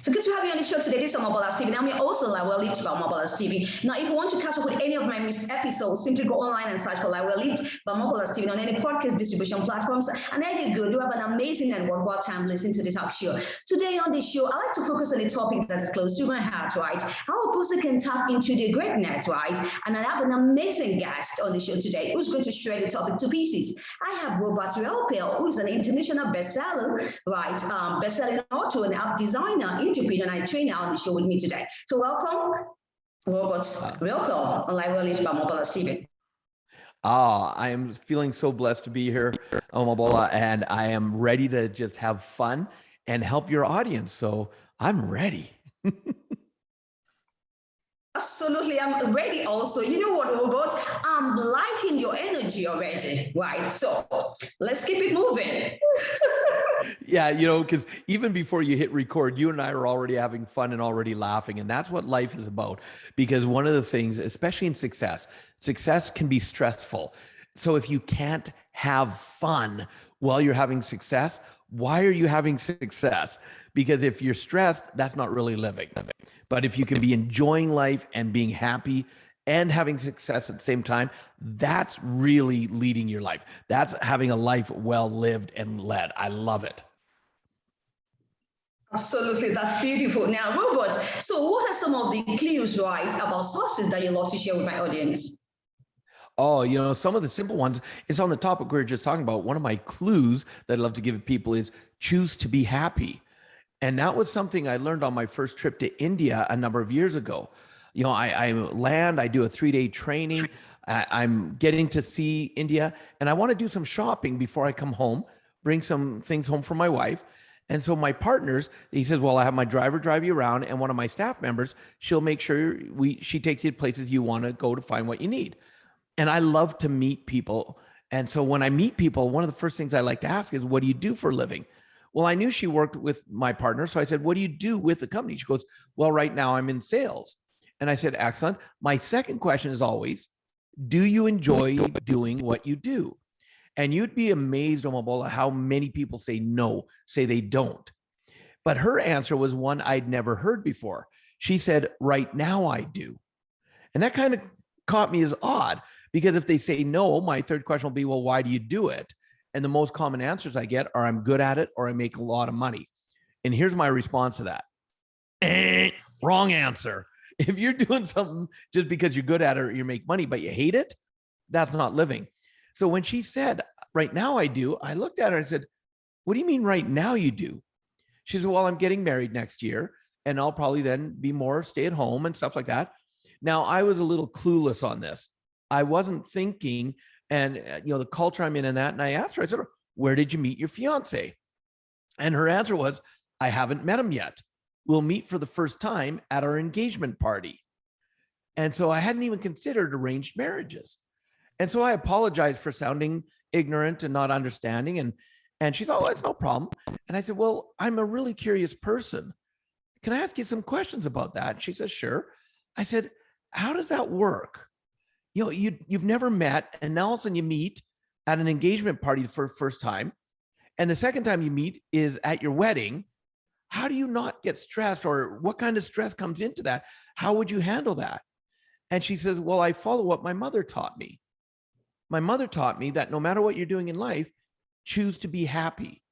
So good to have you on the show today. This is Mobile TV. I'm also Lawel Lead by Mobile TV. Now, if you want to catch up with any of my missed episodes, simply go online and search for Lawel Lead by Mobile TV on any podcast distribution platforms. And there you go. Do have an amazing and worthwhile time listening to this talk show. Today on this show, I like to focus on a topic that's close to my heart, right? How a person can tap into their greatness, right? And I have an amazing guest on the show today who's going to share the topic to pieces. I have Riopel, who is an international bestseller, right? Best-selling author and app designer, entrepreneur, and trainer on the show with me today. So welcome, Robert Riopel on Lawel Lead by Mobile TV. I am feeling so blessed to be here, Omabola, and I am ready to just have fun and help your audience. So I'm ready. Absolutely, I'm ready also. You know what, Robert? I'm liking your energy already, right? So let's keep it moving. Yeah, because even before you hit record, you and I are already having fun and already laughing. And that's what life is about. Because one of the things, especially in success can be stressful. So if you can't have fun while you're having success, why are you having success? Because if you're stressed, that's not really living. But if you can be enjoying life and being happy and having success at the same time, that's really leading your life. That's having a life well lived and led. I love it. Absolutely, that's beautiful. Now, Robert, so what are some of the clues, right, about sources that you love to share with my audience? Oh, some of the simple ones, it's on the topic we were just talking about. One of my clues that I love to give people is choose to be happy. And that was something I learned on my first trip to India a number of years ago. I land, I do a 3-day training. I'm getting to see India, and I want to do some shopping before I come home, bring some things home for my wife. And so my partners, he says, well, I have my driver drive you around, and one of my staff members, she'll make sure she takes you to places you want to go to find what you need. And I love to meet people. And so when I meet people, one of the first things I like to ask is, what do you do for a living? Well, I knew she worked with my partner. So I said, what do you do with the company? She goes, well, right now I'm in sales. And I said, excellent. My second question is always, do you enjoy doing what you do? And you'd be amazed, Omabola, how many people say no, say they don't. But her answer was one I'd never heard before. She said, right now I do. And that kind of caught me as odd, because if they say no, my third question will be, well, why do you do it? And the most common answers I get are, I'm good at it, or I make a lot of money. And here's my response to that. Wrong answer. If you're doing something just because you're good at it or you make money, but you hate it, that's not living. So when she said, right now I do, I looked at her and said, what do you mean right now you do? She said, well, I'm getting married next year, and I'll probably then be more stay at home and stuff like that. Now, I was a little clueless on this. I wasn't thinking, and the culture I'm in and that. And I asked her, I said, where did you meet your fiance? And her answer was, I haven't met him yet. We'll meet for the first time at our engagement party. And so I hadn't even considered arranged marriages. And so I apologized for sounding ignorant and not understanding. And she thought, well, it's no problem. And I said, well, I'm a really curious person. Can I ask you some questions about that? And she says, sure. I said, how does that work? You've never met, and now all of a sudden you meet at an engagement party for the first time. And the second time you meet is at your wedding. How do you not get stressed, or what kind of stress comes into that? How would you handle that? And she says, well, I follow what my mother taught me. My mother taught me that no matter what you're doing in life, choose to be happy.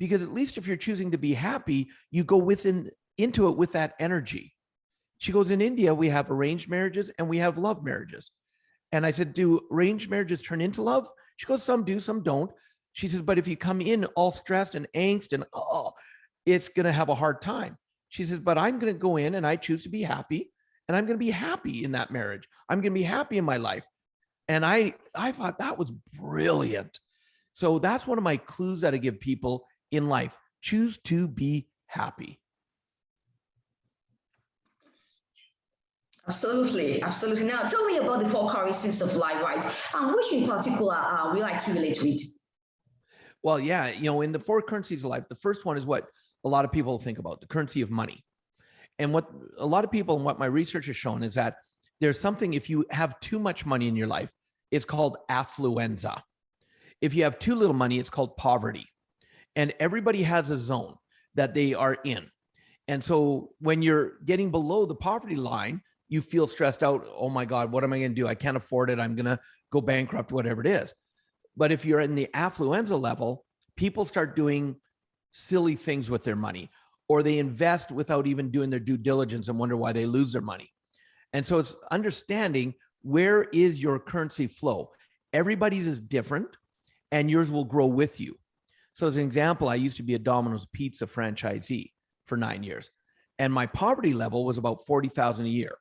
Because at least if you're choosing to be happy, you go into it with that energy. She goes, in India, we have arranged marriages and we have love marriages. And I said, do arranged marriages turn into love? She goes, some do, some don't. She says, but if you come in all stressed and angst and, it's going to have a hard time. She says, but I'm going to go in and I choose to be happy, and I'm going to be happy in that marriage. I'm going to be happy in my life. And I thought that was brilliant. So that's one of my clues that I give people in life. Choose to be happy. Absolutely, absolutely. Now, tell me about the 4 currencies of life, right? And which in particular we like to relate with? Well, yeah, in the 4 currencies of life, the first one is what a lot of people think about, the currency of money. And what a lot of people, and what my research has shown, is that there's something, if you have too much money in your life, it's called affluenza. If you have too little money, it's called poverty. And everybody has a zone that they are in. And so when you're getting below the poverty line, you feel stressed out. Oh my God, what am I going to do? I can't afford it. I'm going to go bankrupt, whatever it is. But if you're in the affluenza level, people start doing silly things with their money, or they invest without even doing their due diligence and wonder why they lose their money. And so it's understanding, where is your currency flow? Everybody's is different, and yours will grow with you. So as an example, I used to be a Domino's Pizza franchisee for 9 years, and my poverty level was about $40,000 a year.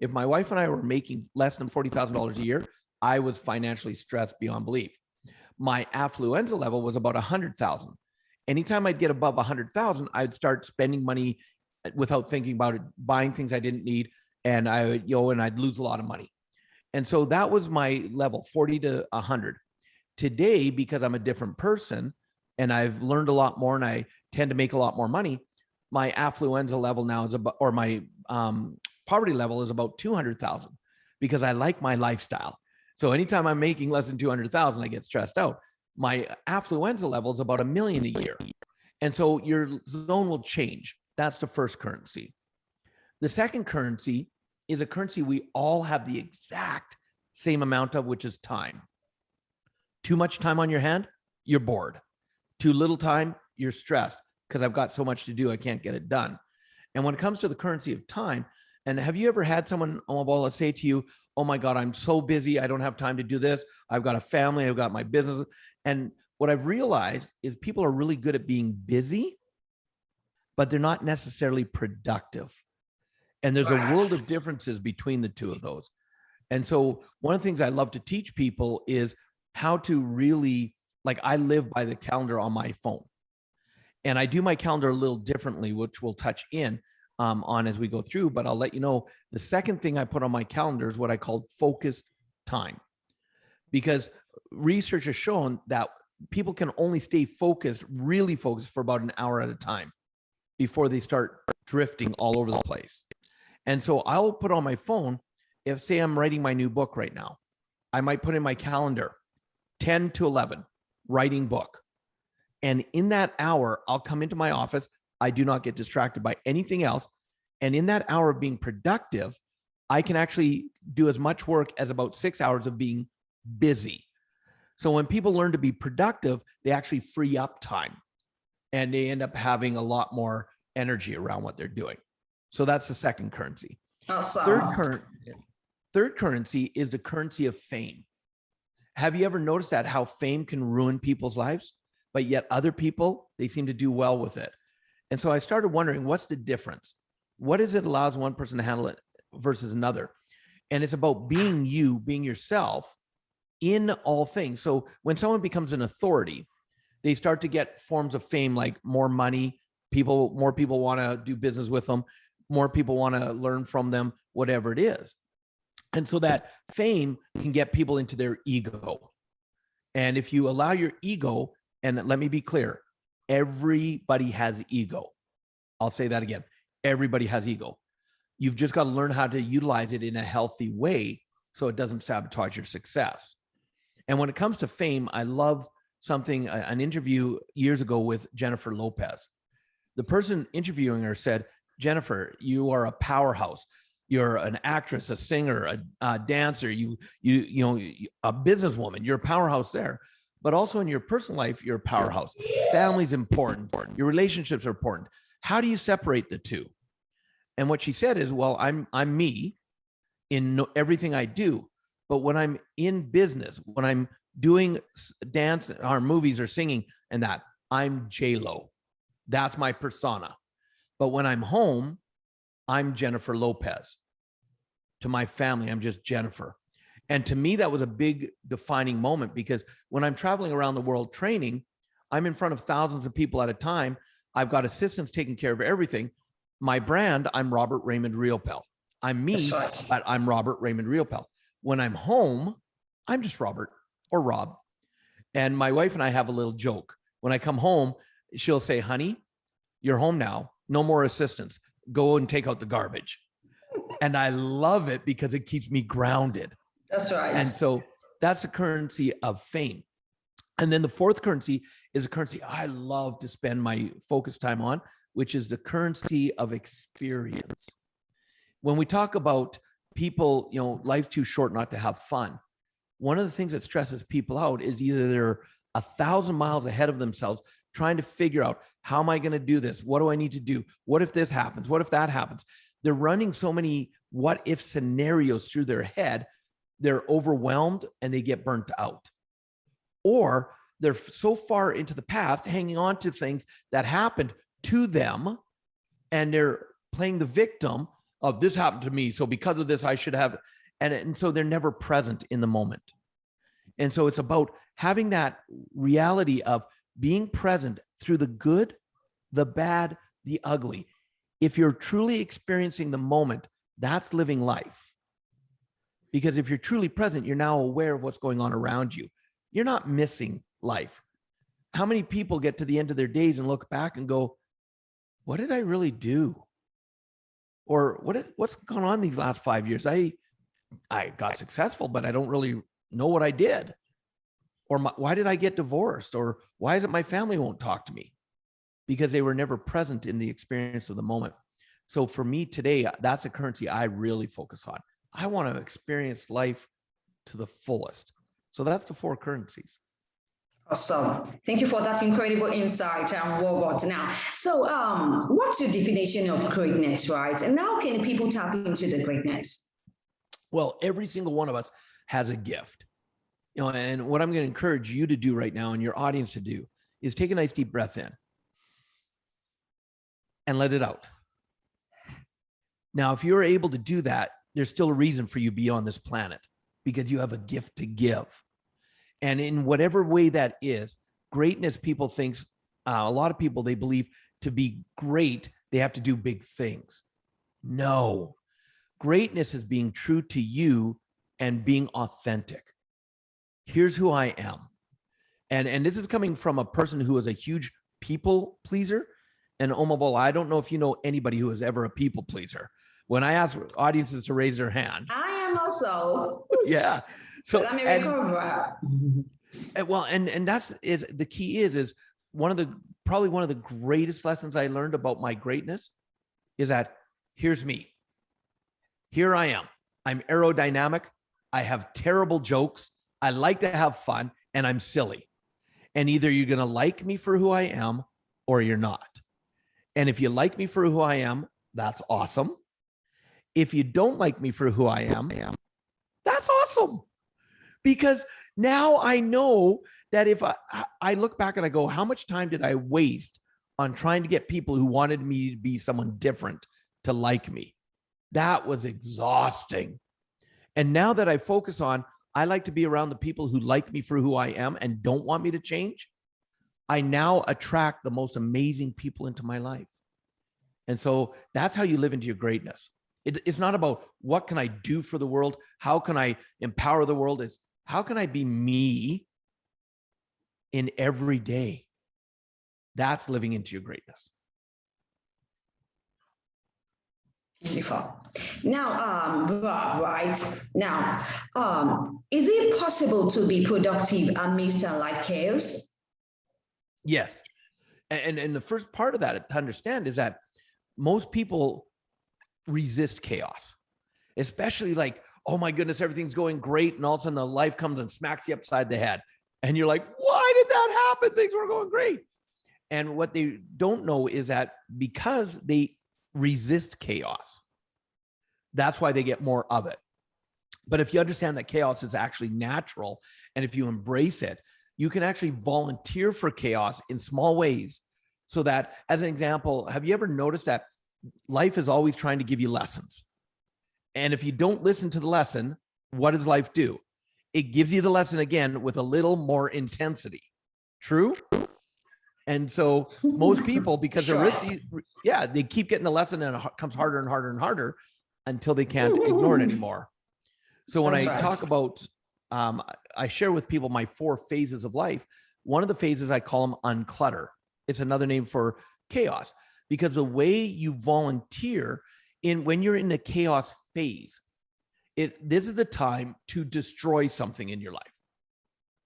If my wife and I were making less than $40,000 a year, I was financially stressed beyond belief. My affluenza level was about 100,000. Anytime I'd get above 100,000, I'd start spending money without thinking about it, buying things I didn't need, and I'd lose a lot of money. And so that was my level, 40 to 100. Today, because I'm a different person and I've learned a lot more and I tend to make a lot more money, my affluenza level now is about, or my poverty level is about 200,000, because I like my lifestyle. So anytime I'm making less than 200,000, I get stressed out. My affluenza level is about $1 million a year. And so your zone will change. That's the first currency. The second currency is a currency we all have the exact same amount of, which is time. Too much time on your hand, you're bored. Too little time, you're stressed because I've got so much to do, I can't get it done. And when it comes to the currency of time, and have you ever had someone, let's say to you, oh my God, I'm so busy, I don't have time to do this. I've got a family, I've got my business. And what I've realized is people are really good at being busy, but they're not necessarily productive. And there's a world of differences between the two of those. And so one of the things I love to teach people is how to really, like, I live by the calendar on my phone. And I do my calendar a little differently, which we'll touch in on as we go through. But I'll let you know, the second thing I put on my calendar is what I call focused time. Because research has shown that people can only stay focused, really focused, for about an hour at a time before they start drifting all over the place. And so I'll put on my phone, if say I'm writing my new book right now, I might put in my calendar 10 to 11, writing book. And in that hour, I'll come into my office. I do not get distracted by anything else. And in that hour of being productive, I can actually do as much work as about 6 hours of being busy. So when people learn to be productive, they actually free up time and they end up having a lot more energy around what they're doing. So that's the second currency. Awesome. Third currency is the currency of fame. Have you ever noticed that, how fame can ruin people's lives, but yet other people, they seem to do well with it? And so I started wondering, what's the difference? What is it allows one person to handle it versus another? And it's about being you, being yourself in all things. So when someone becomes an authority, they start to get forms of fame, like more money, more people want to do business with them, more people want to learn from them, whatever it is. And so that fame can get people into their ego. And if you allow your ego, and let me be clear, everybody has ego. I'll say that again. Everybody has ego. You've just got to learn how to utilize it in a healthy way so it doesn't sabotage your success. And when it comes to fame, I love an interview years ago with Jennifer Lopez. The person interviewing her said, Jennifer, you are a powerhouse. You're an actress, a singer, a dancer, you know, a businesswoman. You're a powerhouse there. But also in your personal life, you're a powerhouse. Family's important. Your relationships are important. How do you separate the two? And what she said is, well, I'm me in everything I do. But when I'm in business, when I'm doing dance or movies or singing and that, I'm J-Lo. That's my persona. But when I'm home, I'm Jennifer Lopez. To my family, I'm just Jennifer. And to me, that was a big defining moment, because when I'm traveling around the world training, I'm in front of thousands of people at a time. I've got assistants taking care of everything. My brand, I'm Robert Raymond Riopel. I'm me, but I'm Robert Raymond Riopel. When I'm home, I'm just Robert or Rob. And my wife and I have a little joke. When I come home, she'll say, honey, you're home now. No more assistants. Go and take out the garbage. And I love it because it keeps me grounded. That's right. And so that's the currency of fame. And then the fourth currency is a currency I love to spend my focus time on, which is the currency of experience. When we talk about people, life's too short not to have fun. One of the things that stresses people out is either they're 1,000 miles ahead of themselves trying to figure out, how am I going to do this? What do I need to do? What if this happens? What if that happens? They're running so many what if scenarios through their head, they're overwhelmed and they get burnt out. Or they're so far into the past, hanging on to things that happened to them, and they're playing the victim of, this happened to me, so because of this, I should have, and so they're never present in the moment. And so it's about having that reality of being present through the good, the bad, the ugly. If you're truly experiencing the moment, that's living life. Because if you're truly present, you're now aware of what's going on around you. You're not missing life. How many people get to the end of their days and look back and go, what did I really do? Or what's gone on these last 5 years? I got successful, but I don't really know what I did. Or why did I get divorced? Or why is it my family won't talk to me? Because they were never present in the experience of the moment. So for me today, that's a currency I really focus on. I want to experience life to the fullest. So that's the 4 currencies. Awesome. Thank you for that incredible insight, Robert. Now, so what's your definition of greatness, right? And how can people tap into the greatness? Well, every single one of us has a gift. And what I'm going to encourage you to do right now and your audience to do is take a nice deep breath in and let it out. Now, if you're able to do that, there's still a reason for you to be on this planet, because you have a gift to give. And in whatever way that is, greatness, people think, a lot of people, they believe to be great, they have to do big things. No, greatness is being true to you and being authentic. Here's who I am. And this is coming from a person who is a huge people pleaser. And Omabol, I don't know if you know anybody who is ever a people pleaser. When I ask audiences to raise their hand, I am also. Yeah. So but I'm a recoverer. And that's the key is probably one of the greatest lessons I learned about my greatness is that here's me. Here I am. I'm aerodynamic. I have terrible jokes. I like to have fun, and I'm silly. And either you're going to like me for who I am or you're not. And if you like me for who I am, that's awesome. If you don't like me for who I am, that's awesome. Because now I know that if I look back and I go, how much time did I waste on trying to get people who wanted me to be someone different to like me? That was exhausting. And now that I focus on, I like to be around the people who like me for who I am and don't want me to change, I now attract the most amazing people into my life. And so that's how you live into your greatness. It's not about what can I do for the world? How can I empower the world? It's how can I be me in every day? That's living into your greatness. Beautiful. Now, Rob, right now, is it possible to be productive amidst life chaos? Yes. And the first part of that to understand is that most people resist chaos, especially like, oh my goodness, everything's going great. And all of a sudden the life comes and smacks you upside the head. And you're like, why did that happen? Things were going great. And what they don't know is that because they resist chaos, that's why they get more of it. But if you understand that chaos is actually natural, and if you embrace it, you can actually volunteer for chaos in small ways. So that, as an example, have you ever noticed that life is always trying to give you lessons? And if you don't listen to the lesson, what does life do? It gives you the lesson again with a little more intensity. True? And so most people, because they're risky, they keep getting the lesson and it comes harder and harder and harder until they can't ignore it anymore. So when I talk about, I share with people my 4 phases of life. One of the phases I call them unclutter. It's another name for chaos, because the way you volunteer when you're in the chaos phase, this is the time to destroy something in your life.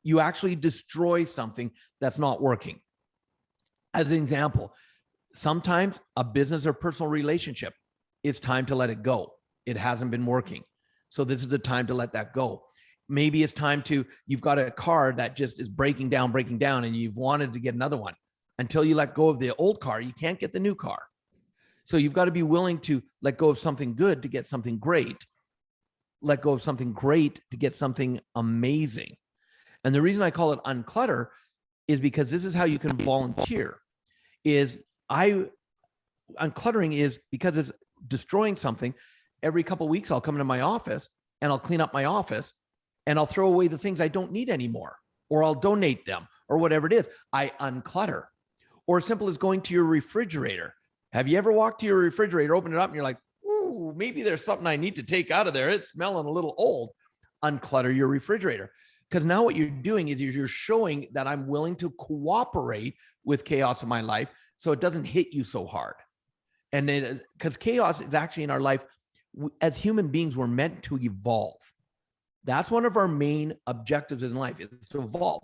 You actually destroy something that's not working. As an example, Sometimes a business or personal relationship, it's time to let it go. It hasn't been working. So this is the time to let that go. Maybe it's time you've got a car that just is breaking down, and you've wanted to get another one. Until you let go of the old car, you can't get the new car. So you've got to be willing to let go of something good to get something great. Let go of something great to get something amazing. And the reason I call it unclutter is because this is how you can volunteer. Uncluttering is because it's destroying something. Every couple of weeks, I'll come into my office and I'll clean up my office and I'll throw away the things I don't need anymore, or I'll donate them, or whatever it is. I unclutter. Or as simple as going to your refrigerator. Have you ever walked to your refrigerator, open it up, and you're like, ooh, maybe there's something I need to take out of there. It's smelling a little old. Unclutter your refrigerator. Because now what you're doing is you're showing that I'm willing to cooperate with chaos in my life so it doesn't hit you so hard. And then, because chaos is actually in our life, as human beings, we're meant to evolve. That's one of our main objectives in life, is to evolve.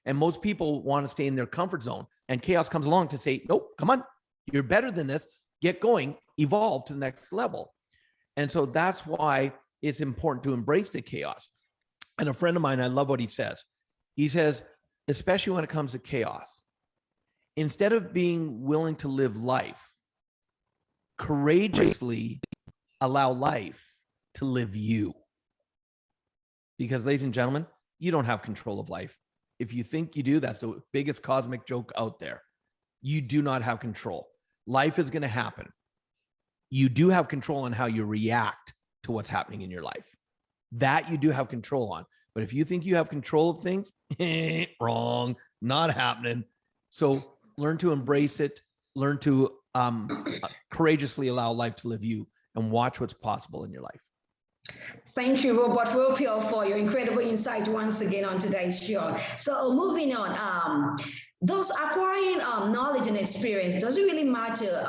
And most people want to stay in their comfort zone, and chaos comes along to say, nope, come on, you're better than this, get going, evolve to the next level. And so that's why it's important to embrace the chaos. And a friend of mine, I love what he says. He says, especially when it comes to chaos, instead of being willing to live life, courageously allow life to live you. Because, ladies and gentlemen, you don't have control of life. If you think you do, that's the biggest cosmic joke out there. You do not have control. Life is going to happen. You do have control on how you react to what's happening in your life. That you do have control on. But if you think you have control of things, wrong, not happening. So learn to embrace it. Learn to courageously allow life to live you, and watch what's possible in your life. Thank you, Robert Riopel, for your incredible insight once again on today's show. So moving on, those acquiring knowledge and experience doesn't really matter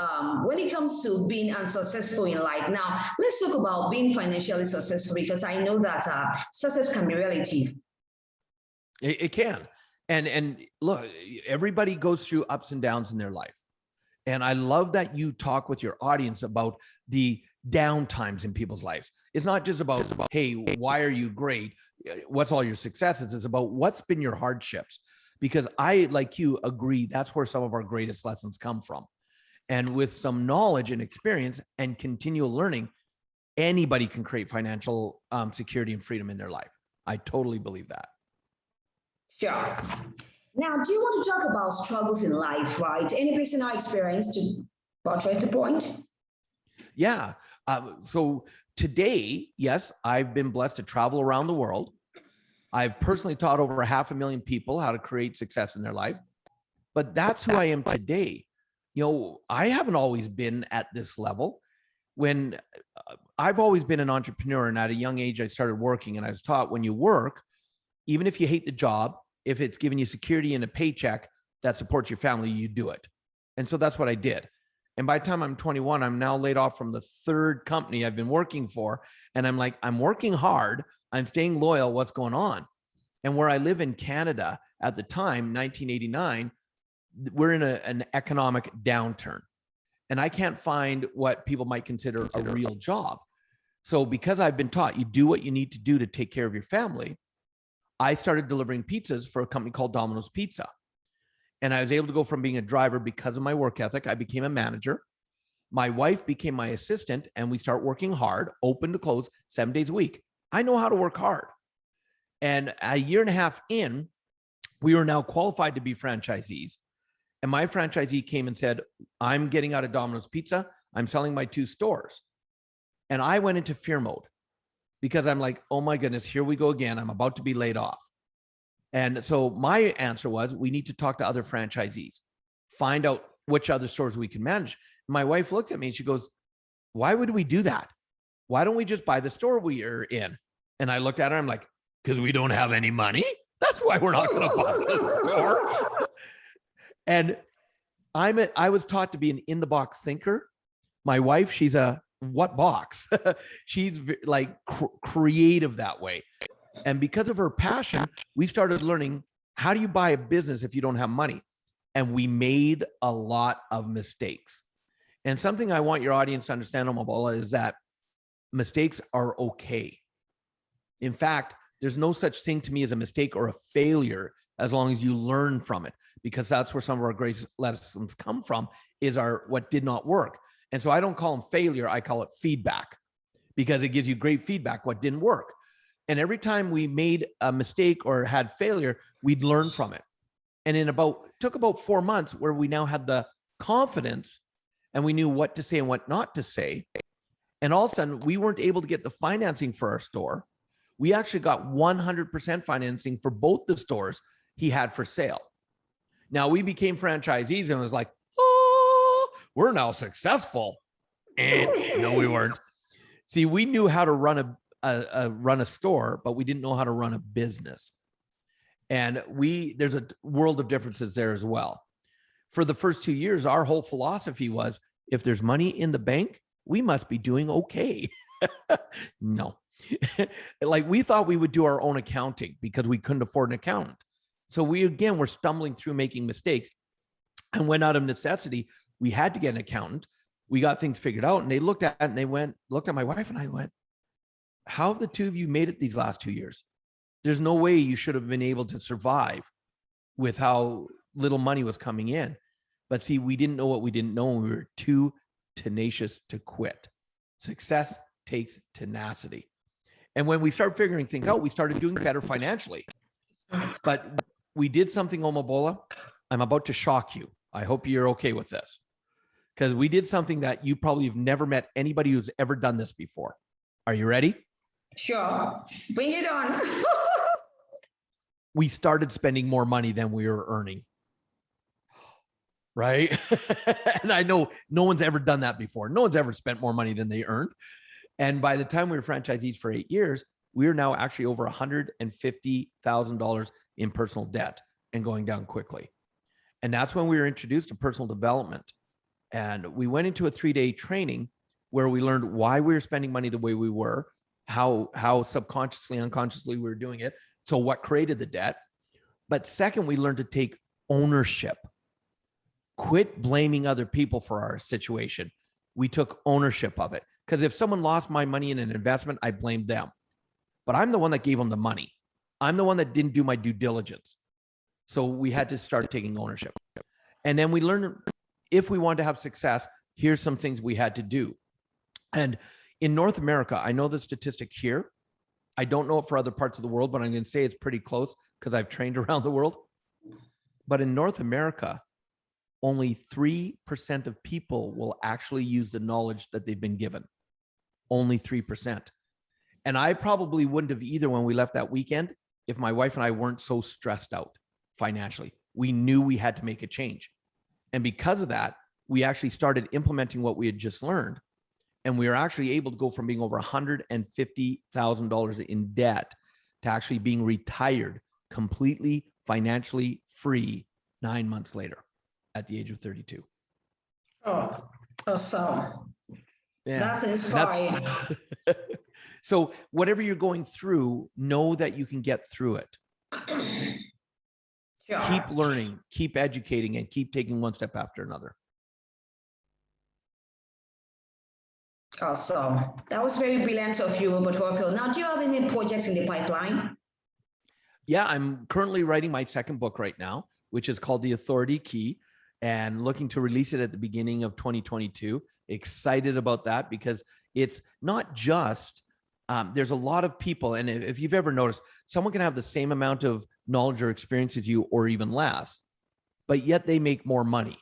when it comes to being unsuccessful in life. Now, let's talk about being financially successful, because I know that success can be relative. It can. And look, everybody goes through ups and downs in their life. And I love that you talk with your audience about the down times in people's lives. It's not just about, hey, why are you great? What's all your successes? It's about what's been your hardships. Because I, like you, agree that's where some of our greatest lessons come from. And with some knowledge and experience and continual learning, anybody can create financial security and freedom in their life. I totally believe that. Sure. Now, do you want to talk about struggles in life, right? Any personal experience to buttress the point? Yeah. So today, yes, I've been blessed to travel around the world. I've personally taught over 500,000 people how to create success in their life. But that's who I am today. You know, I haven't always been at this level. When I've always been an entrepreneur, and at a young age, I started working, and I was taught when you work, even if you hate the job, if it's giving you security and a paycheck that supports your family, you do it. And so that's what I did. And by the time I'm 21, I'm now laid off from the third company I've been working for. And I'm like, I'm working hard. I'm staying loyal. What's going on? And where I live in Canada at the time, 1989, we're in an economic downturn. And I can't find what people might consider a real job. So because I've been taught you do what you need to do to take care of your family, I started delivering pizzas for a company called Domino's Pizza. And I was able to go from being a driver because of my work ethic. I became a manager. My wife became my assistant, and we start working hard, open to close, 7 days a week. I know how to work hard. And a year and a half in, we were now qualified to be franchisees. And my franchisee came and said, I'm getting out of Domino's Pizza. I'm selling my 2 stores. And I went into fear mode because I'm like, oh my goodness, here we go again. I'm about to be laid off. And so my answer was, we need to talk to other franchisees, find out which other stores we can manage. My wife looks at me and she goes, why would we do that? Why don't we just buy the store we are in? And I looked at her, I'm like, because we don't have any money. That's why we're not going to buy the store. And I was taught to be an in-the-box thinker. My wife, she's a what box? She's like creative that way. And because of her passion, we started learning, how do you buy a business if you don't have money? and we made a lot of mistakes. And something I want your audience to understand, Omobola, is that mistakes are okay. In fact, there's no such thing to me as a mistake or a failure as long as you learn from it, because that's where some of our greatest lessons come from, is our what did not work. And so I don't call them failure, I call it feedback, because it gives you great feedback what didn't work. And every time we made a mistake or had failure, we'd learn from it. And took about 4 months where we now had the confidence and we knew what to say and what not to say. And all of a sudden, we weren't able to get the financing for our store. We actually got 100% financing for both the stores he had for sale. Now we became franchisees and it was like, oh, we're now successful. And no, we weren't. See, we knew how to run a store, but we didn't know how to run a business. And there's a world of differences there as well. For the first 2 years, our whole philosophy was, if there's money in the bank, we must be doing okay. No. Like, we thought we would do our own accounting because we couldn't afford an accountant. So we, again, were stumbling through making mistakes. And when out of necessity, we had to get an accountant. We got things figured out, and they looked at it and they looked at my wife and I went, how have the two of you made it these last 2 years? There's no way you should have been able to survive with how little money was coming in. But see, we didn't know what we didn't know, and we were too tenacious to quit. Success takes tenacity. And when we started figuring things out, we started doing better financially. But we did something, Omobola. I'm about to shock you. I hope you're okay with this, because we did something that you probably have never met anybody who's ever done this before. Are you ready? Sure. Bring it on. We started spending more money than we were earning. Right? And I know no one's ever done that before. No one's ever spent more money than they earned. And by the time we were franchisees for 8 years, we are now actually over $150,000 in personal debt and going down quickly. And that's when we were introduced to personal development. And we went into a 3-day training where we learned why we were spending money the way we were, how subconsciously, unconsciously we were doing it. So what created the debt? But second, we learned to take ownership. Quit blaming other people for our situation. We took ownership of it. Because if someone lost my money in an investment, I blamed them. But I'm the one that gave them the money. I'm the one that didn't do my due diligence. So we had to start taking ownership. And then we learned, if we wanted to have success, here's some things we had to do. And in North America, I know the statistic here. I don't know it for other parts of the world, but I'm going to say it's pretty close because I've trained around the world. But in North America, only 3% of people will actually use the knowledge that they've been given. Only 3%. And I probably wouldn't have either when we left that weekend if my wife and I weren't so stressed out financially. We knew we had to make a change. And because of that, we actually started implementing what we had just learned. And we were actually able to go from being over $150,000 in debt to actually being retired, completely financially free 9 months later at the age of 32. Oh, awesome. Yeah. That's inspiring. So whatever you're going through, know that you can get through it. Sure. Keep learning, keep educating, and keep taking one step after another. Awesome. That was very brilliant of you, but Riopel. Now, do you have any projects in the pipeline? Yeah, I'm currently writing my second book right now, which is called The Authority Key, and looking to release it at the beginning of 2022. Excited about that because it's not just, there's a lot of people, and if you've ever noticed, someone can have the same amount of knowledge or experience as you or even less, but yet they make more money.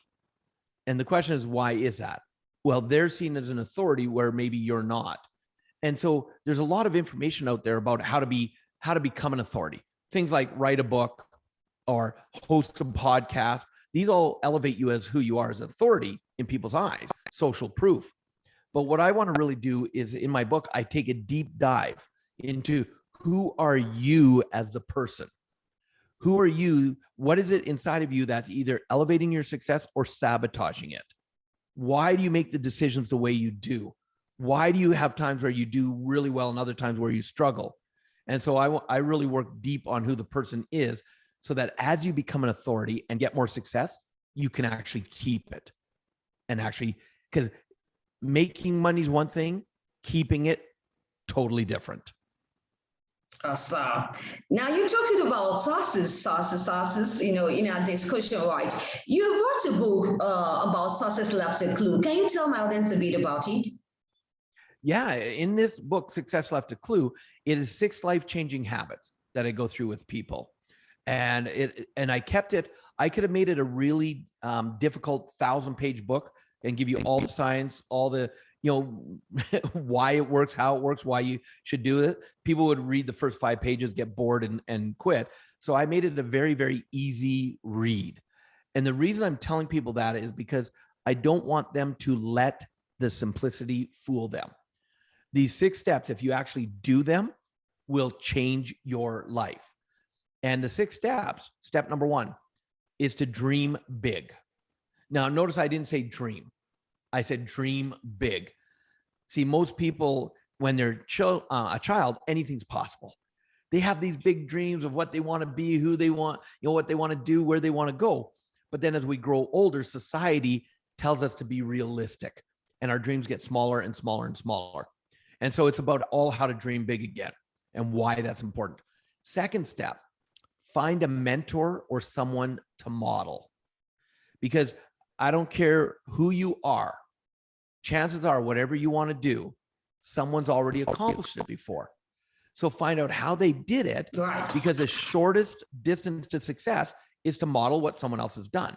And the question is, why is that? Well, they're seen as an authority where maybe you're not. And so there's a lot of information out there about how to become an authority. Things like write a book or host a podcast. These all elevate you as who you are as authority in people's eyes, social proof. But what I want to really do is in my book, I take a deep dive into who are you as the person? Who are you? What is it inside of you that's either elevating your success or sabotaging it? Why do you make the decisions the way you do? Why do you have times where you do really well and other times where you struggle? And so I really work deep on who the person is so that as you become an authority and get more success, you can actually keep it. And actually, because making money is one thing, keeping it totally different. Awesome. Now you're talking about sources, in our discussion, right? You wrote a book about Success Left a Clue. Can you tell my audience a bit about it? Yeah, in this book, Success Left a Clue, it is 6 life-changing habits that I go through with people. And I kept it, I could have made it a really difficult 1,000-page book and give you all the science, all the, why it works, how it works, why you should do it. People would read the first 5 pages, get bored and quit. So I made it a very, very easy read. And the reason I'm telling people that is because I don't want them to let the simplicity fool them. These 6 steps, if you actually do them, will change your life. And the 6 steps, step number 1 is to dream big. Now, notice I didn't say dream. I said dream big. See, most people, when they're a child, anything's possible. They have these big dreams of what they want to be, who they want, what they want to do, where they want to go. But then as we grow older, society tells us to be realistic, and our dreams get smaller and smaller and smaller. And so it's about all how to dream big again and why that's important. Second step, find a mentor or someone to model. Because I don't care who you are, chances are whatever you want to do, someone's already accomplished it before. So find out how they did it, because the shortest distance to success is to model what someone else has done.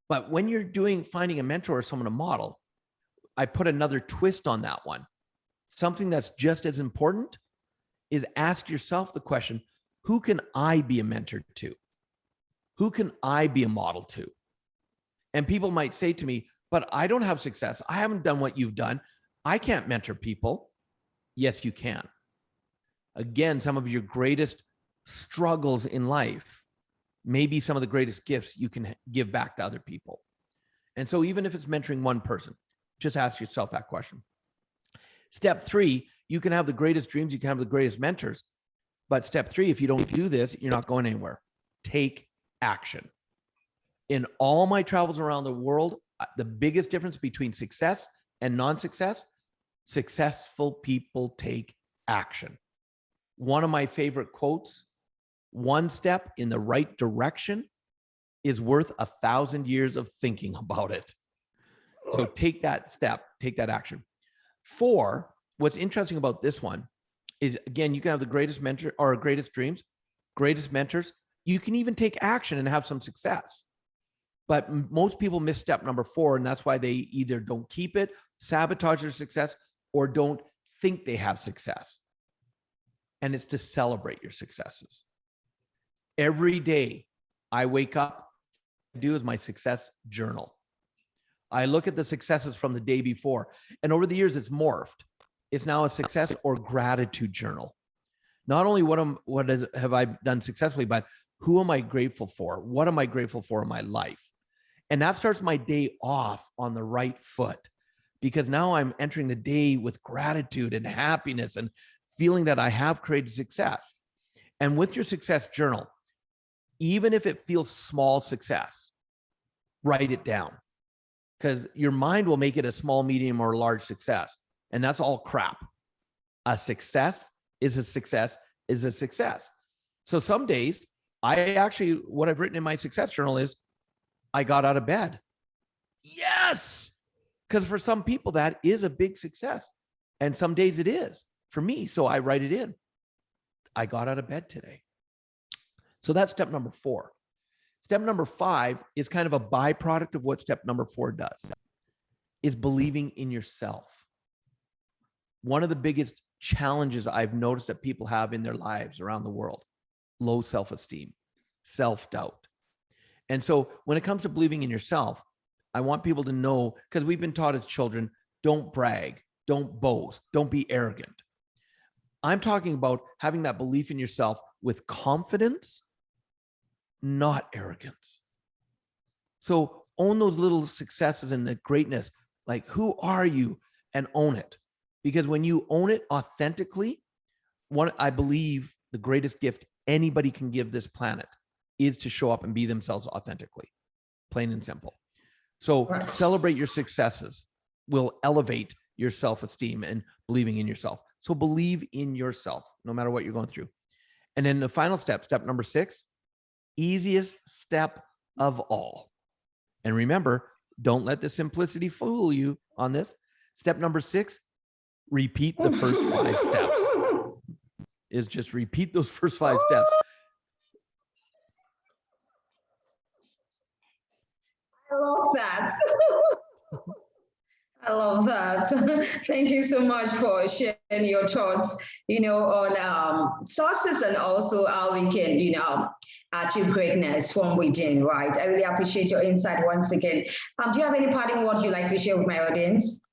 But when you're finding a mentor or someone to model, I put another twist on that one. Something that's just as important is ask yourself the question, who can I be a mentor to? Who can I be a model to? And people might say to me, but I don't have success. I haven't done what you've done. I can't mentor people. Yes, you can. Again, some of your greatest struggles in life may be some of the greatest gifts you can give back to other people. And so even if it's mentoring one person, just ask yourself that question. Step 3, you can have the greatest dreams, you can have the greatest mentors. But step 3, if you don't do this, you're not going anywhere. Take action. In all my travels around the world, the biggest difference between success and non-success, successful people take action. One of my favorite quotes, 1 step in the right direction is worth 1,000 years of thinking about it. So take that step, take that action. 4, what's interesting about this one is, again, you can have the greatest mentor or greatest dreams, greatest mentors. You can even take action and have some success. But most people miss step number 4, and that's why they either don't keep it, sabotage their success, or don't think they have success. And it's to celebrate your successes. Every day I wake up, what I do is my success journal. I look at the successes from the day before, and over the years it's morphed. It's now a success or gratitude journal. Not only what have I done successfully, but who am I grateful for? What am I grateful for in my life? And that starts my day off on the right foot, because now I'm entering the day with gratitude and happiness and feeling that I have created success. And with your success journal, even if it feels small success, write it down, because your mind will make it a small, medium, or large success. And that's all crap. A success is a success is a success. So some days what I've written in my success journal is, I got out of bed. Yes. Because for some people, that is a big success. And some days it is for me. So I write it in. I got out of bed today. So that's step number 4. Step number 5 is kind of a byproduct of what step number 4 does, is believing in yourself. One of the biggest challenges I've noticed that people have in their lives around the world, low self-esteem, self-doubt. And so when it comes to believing in yourself, I want people to know, because we've been taught as children, don't brag, don't boast, don't be arrogant. I'm talking about having that belief in yourself with confidence, not arrogance. So own those little successes and the greatness, like who are you, and own it. Because when you own it authentically, I believe the greatest gift anybody can give this planet is to show up and be themselves authentically. plain and simple. So celebrate your successes will elevate your self-esteem and believing in yourself. So believe in yourself, no matter what you're going through. And then the final step, step number 6, easiest step of all. And remember, don't let the simplicity fool you on this. Step number 6, repeat the first 5 steps. Is just repeat those first 5 steps. I love that. I love that. Thank you so much for sharing your thoughts, on sources and also how we can, achieve greatness from within, right? I really appreciate your insight once again. Do you have any parting word you'd like to share with my audience?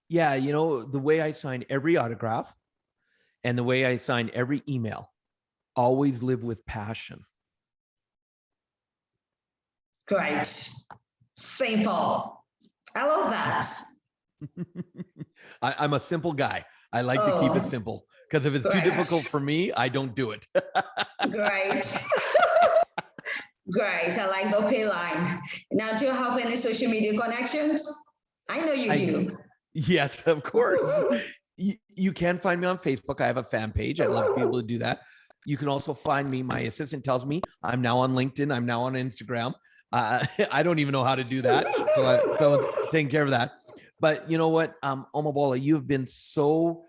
Yeah, the way I sign every autograph and the way I sign every email, always live with passion. Great. Simple. I love that. I'm a simple guy. I like to keep it simple because if it's too difficult for me, I don't do it. Great. Great. I like the pay line. Now, do you have any social media connections? I know you do. Yes, of course. You can find me on Facebook. I have a fan page. I'd love to be able to do that. You can also find me. My assistant tells me I'm now on LinkedIn. I'm now on Instagram. I don't even know how to do that. So someone's taking care of that. But you know what, Omobola, you have been so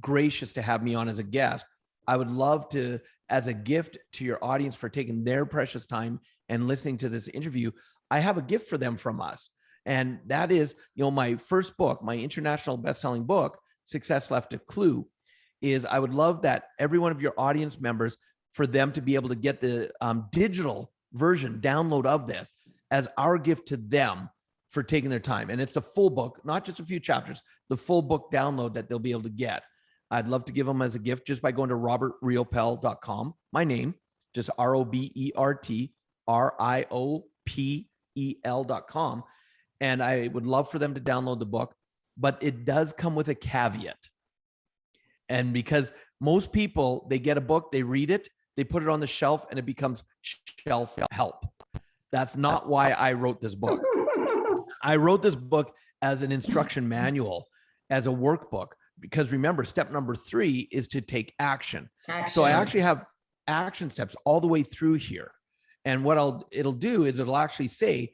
gracious to have me on as a guest. I would love to, as a gift to your audience for taking their precious time and listening to this interview, I have a gift for them from us. And that is, my first book, my international best-selling book, Success Left a Clue, is I would love that every one of your audience members, for them to be able to get the digital version download of this as our gift to them for taking their time. And it's the full book, not just a few chapters, the full book download that they'll be able to get. I'd love to give them as a gift just by going to robertriopel.com. My name, just RobertRiopel.com. And I would love for them to download the book, but it does come with a caveat. And because most people, they get a book, they read it, they put it on the shelf, and it becomes shelf help. That's not why I wrote this book. I wrote this book as an instruction manual, as a workbook, because remember, step number 3 is to take action. So I actually have action steps all the way through here. And what it'll do is it'll actually say,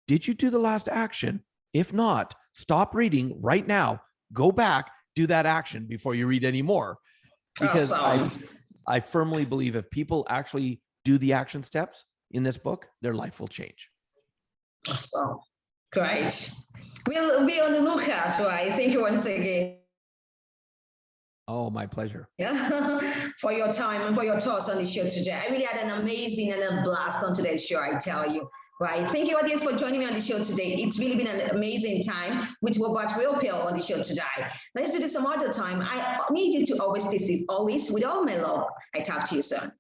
did you do the last action? If not, stop reading right now, go back, do that action before you read any more. Because I firmly believe if people actually do the action steps in this book, their life will change. Awesome. Great. We'll be on the lookout, right? Thank you once again. Oh, my pleasure. Yeah, for your time and for your thoughts on the show today. I really had an amazing and a blast on today's show, I tell you. Right. Thank you, audience, for joining me on the show today. It's really been an amazing time with Robert Riopel on the show today. Let's do this some other time. I need you to always stay safe, always, with all my love. I talk to you soon.